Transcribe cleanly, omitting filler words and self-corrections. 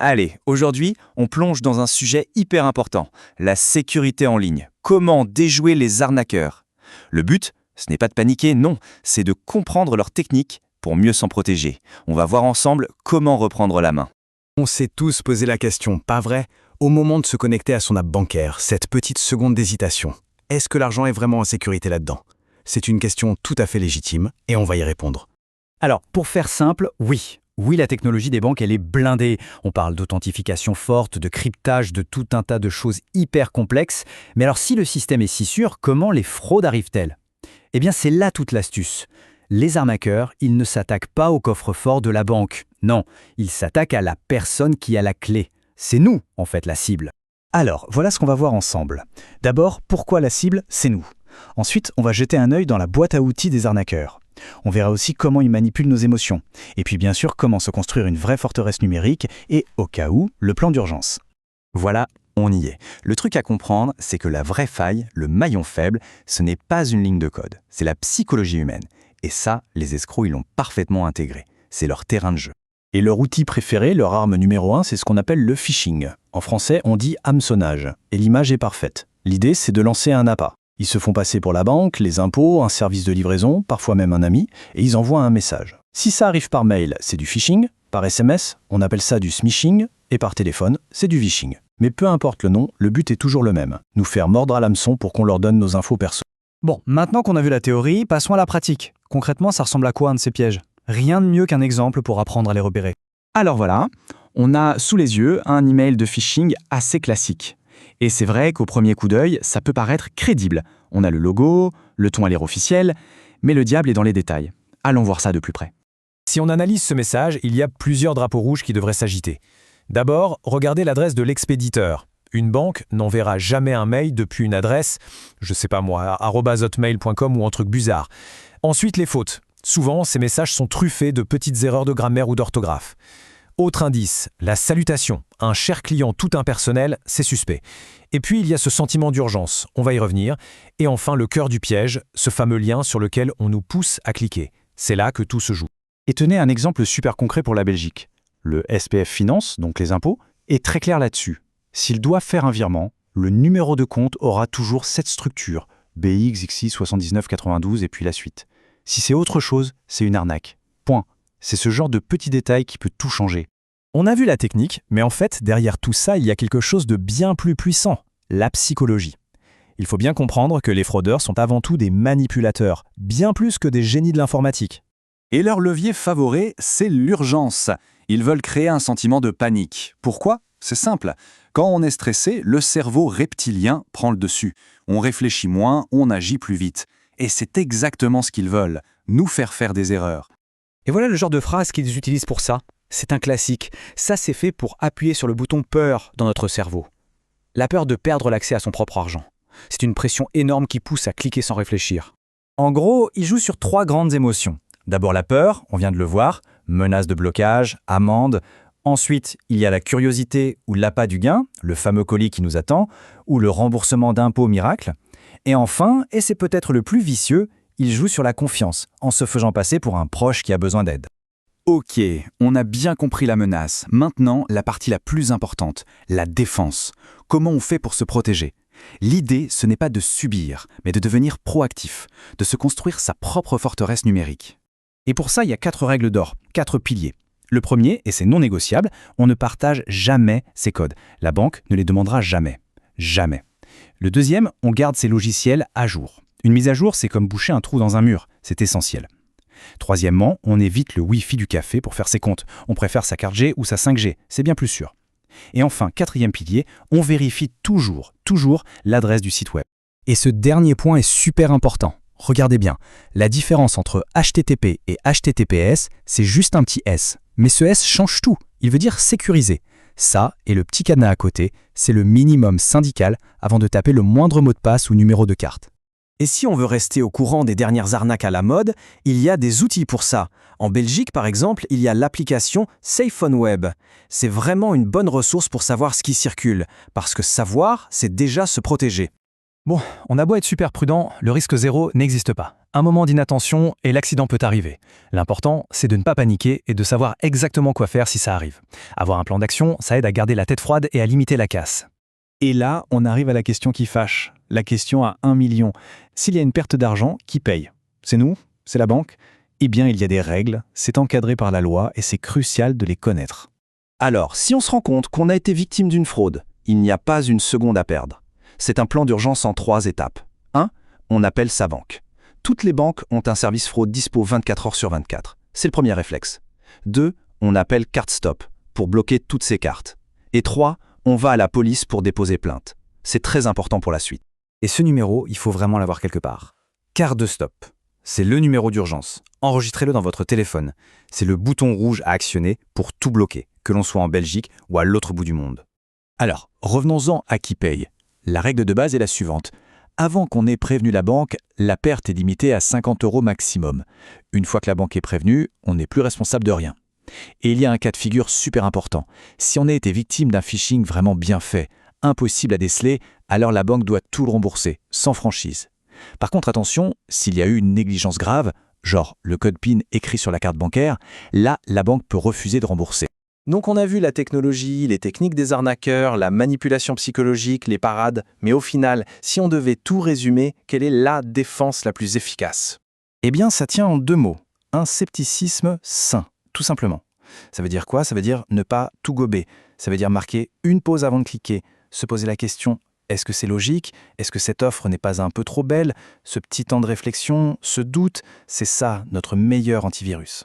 Allez, aujourd'hui, on plonge dans un sujet hyper important, la sécurité en ligne. Comment déjouer les arnaqueurs? Le but, ce n'est pas de paniquer, non, c'est de comprendre leurs techniques pour mieux s'en protéger. On va voir ensemble comment reprendre la main. On s'est tous posé la question, pas vrai? Au moment de se connecter à son app bancaire, cette petite seconde d'hésitation. Est-ce que l'argent est vraiment en sécurité là-dedans? C'est une question tout à fait légitime et on va y répondre. Alors, pour faire simple, oui. Oui, la technologie des banques, elle est blindée. On parle d'authentification forte, de cryptage, de tout un tas de choses hyper complexes. Mais alors, si le système est si sûr, comment les fraudes arrivent-elles? Eh bien, c'est là toute l'astuce. Les arnaqueurs, ils ne s'attaquent pas au coffre-fort de la banque. Non, ils s'attaquent à la personne qui a la clé. C'est nous, en fait, la cible. Alors, voilà ce qu'on va voir ensemble. D'abord, pourquoi la cible, c'est nous. Ensuite, on va jeter un œil dans la boîte à outils des arnaqueurs. On verra aussi comment ils manipulent nos émotions. Et puis bien sûr, comment se construire une vraie forteresse numérique et, au cas où, le plan d'urgence. Voilà, on y est. Le truc à comprendre, c'est que la vraie faille, le maillon faible, ce n'est pas une ligne de code, c'est la psychologie humaine. Et ça, les escrocs, ils l'ont parfaitement intégré. C'est leur terrain de jeu. Et leur outil préféré, leur arme numéro 1, c'est ce qu'on appelle le phishing. En français, on dit hameçonnage. Et l'image est parfaite. L'idée, c'est de lancer un appât. Ils se font passer pour la banque, les impôts, un service de livraison, parfois même un ami, et ils envoient un message. Si ça arrive par mail, c'est du phishing. Par SMS, on appelle ça du smishing. Et par téléphone, c'est du vishing. Mais peu importe le nom, le but est toujours le même. Nous faire mordre à l'hameçon pour qu'on leur donne nos infos perso. Bon, maintenant qu'on a vu la théorie, passons à la pratique. Concrètement, ça ressemble à quoi un de ces pièges? Rien de mieux qu'un exemple pour apprendre à les repérer. Alors voilà, on a sous les yeux un email de phishing assez classique. Et c'est vrai qu'au premier coup d'œil, ça peut paraître crédible. On a le logo, le ton a l'air officiel, mais le diable est dans les détails. Allons voir ça de plus près. Si on analyse ce message, il y a plusieurs drapeaux rouges qui devraient s'agiter. D'abord, regardez l'adresse de l'expéditeur. Une banque n'enverra jamais un mail depuis une adresse, je sais pas moi, @hotmail.com ou un truc bizarre. Ensuite, les fautes. Souvent, ces messages sont truffés de petites erreurs de grammaire ou d'orthographe. Autre indice, la salutation. Un cher client tout impersonnel, c'est suspect. Et puis, il y a ce sentiment d'urgence, on va y revenir. Et enfin, le cœur du piège, ce fameux lien sur lequel on nous pousse à cliquer. C'est là que tout se joue. Et tenez un exemple super concret pour la Belgique. Le SPF Finance, donc les impôts, est très clair là-dessus. S'il doit faire un virement, le numéro de compte aura toujours cette structure, BXXI 7992 et puis la suite. Si c'est autre chose, c'est une arnaque. Point. C'est ce genre de petit détail qui peut tout changer. On a vu la technique, mais en fait, derrière tout ça, il y a quelque chose de bien plus puissant, la psychologie. Il faut bien comprendre que les fraudeurs sont avant tout des manipulateurs, bien plus que des génies de l'informatique. Et leur levier favori, c'est l'urgence. Ils veulent créer un sentiment de panique. Pourquoi? C'est simple. Quand on est stressé, le cerveau reptilien prend le dessus. On réfléchit moins, on agit plus vite. Et c'est exactement ce qu'ils veulent, nous faire des erreurs. Et voilà le genre de phrase qu'ils utilisent pour ça. C'est un classique. Ça, c'est fait pour appuyer sur le bouton peur dans notre cerveau. La peur de perdre l'accès à son propre argent. C'est une pression énorme qui pousse à cliquer sans réfléchir. En gros, ils jouent sur 3 grandes émotions. D'abord la peur, on vient de le voir, menace de blocage, amende. Ensuite, il y a la curiosité ou l'appât du gain, le fameux colis qui nous attend, ou le remboursement d'impôts miracle. Et enfin, et c'est peut-être le plus vicieux, ils jouent sur la confiance, en se faisant passer pour un proche qui a besoin d'aide. Ok, on a bien compris la menace. Maintenant, la partie la plus importante, la défense. Comment on fait pour se protéger? L'idée, ce n'est pas de subir, mais de devenir proactif, de se construire sa propre forteresse numérique. Et pour ça, il y a 4 règles d'or, 4 piliers. Le premier, et c'est non négociable, on ne partage jamais ses codes. La banque ne les demandera jamais. Jamais. Le deuxième, on garde ses logiciels à jour. Une mise à jour, c'est comme boucher un trou dans un mur, c'est essentiel. Troisièmement, on évite le Wi-Fi du café pour faire ses comptes. On préfère sa 4G ou sa 5G, c'est bien plus sûr. Et enfin, 4e pilier, on vérifie toujours l'adresse du site web. Et ce dernier point est super important. Regardez bien, la différence entre HTTP et HTTPS, c'est juste un petit S. Mais ce S change tout, il veut dire sécuriser. Ça, et le petit cadenas à côté, c'est le minimum syndical avant de taper le moindre mot de passe ou numéro de carte. Et si on veut rester au courant des dernières arnaques à la mode, il y a des outils pour ça. En Belgique, par exemple, il y a l'application SafeOnWeb. C'est vraiment une bonne ressource pour savoir ce qui circule, parce que savoir, c'est déjà se protéger. Bon, on a beau être super prudent, le risque zéro n'existe pas. Un moment d'inattention et l'accident peut arriver. L'important, c'est de ne pas paniquer et de savoir exactement quoi faire si ça arrive. Avoir un plan d'action, ça aide à garder la tête froide et à limiter la casse. Et là, on arrive à la question qui fâche, la question à 1 million. S'il y a une perte d'argent, qui paye? C'est nous? C'est la banque? Eh bien, il y a des règles, c'est encadré par la loi et c'est crucial de les connaître. Alors, si on se rend compte qu'on a été victime d'une fraude, il n'y a pas une seconde à perdre. C'est un plan d'urgence en 3 étapes. 1. On appelle sa banque. Toutes les banques ont un service fraude dispo 24 heures sur 24. C'est le premier réflexe. 2. On appelle CardStop pour bloquer toutes ces cartes. Et 3. On va à la police pour déposer plainte. C'est très important pour la suite. Et ce numéro, il faut vraiment l'avoir quelque part. CardStop. C'est le numéro d'urgence. Enregistrez-le dans votre téléphone. C'est le bouton rouge à actionner pour tout bloquer, que l'on soit en Belgique ou à l'autre bout du monde. Alors, revenons-en à qui paye. La règle de base est la suivante. Avant qu'on ait prévenu la banque, la perte est limitée à 50 € maximum. Une fois que la banque est prévenue, on n'est plus responsable de rien. Et il y a un cas de figure super important. Si on a été victime d'un phishing vraiment bien fait, impossible à déceler, alors la banque doit tout le rembourser, sans franchise. Par contre, attention, s'il y a eu une négligence grave, genre le code PIN écrit sur la carte bancaire, là, la banque peut refuser de rembourser. Donc on a vu la technologie, les techniques des arnaqueurs, la manipulation psychologique, les parades, mais au final, si on devait tout résumer, quelle est la défense la plus efficace? Eh bien, ça tient en 2 mots. Un scepticisme sain, tout simplement. Ça veut dire quoi? Ça veut dire ne pas tout gober. Ça veut dire marquer une pause avant de cliquer, se poser la question: est-ce que c'est logique? Est-ce que cette offre n'est pas un peu trop belle? Ce petit temps de réflexion, ce doute, c'est ça notre meilleur antivirus.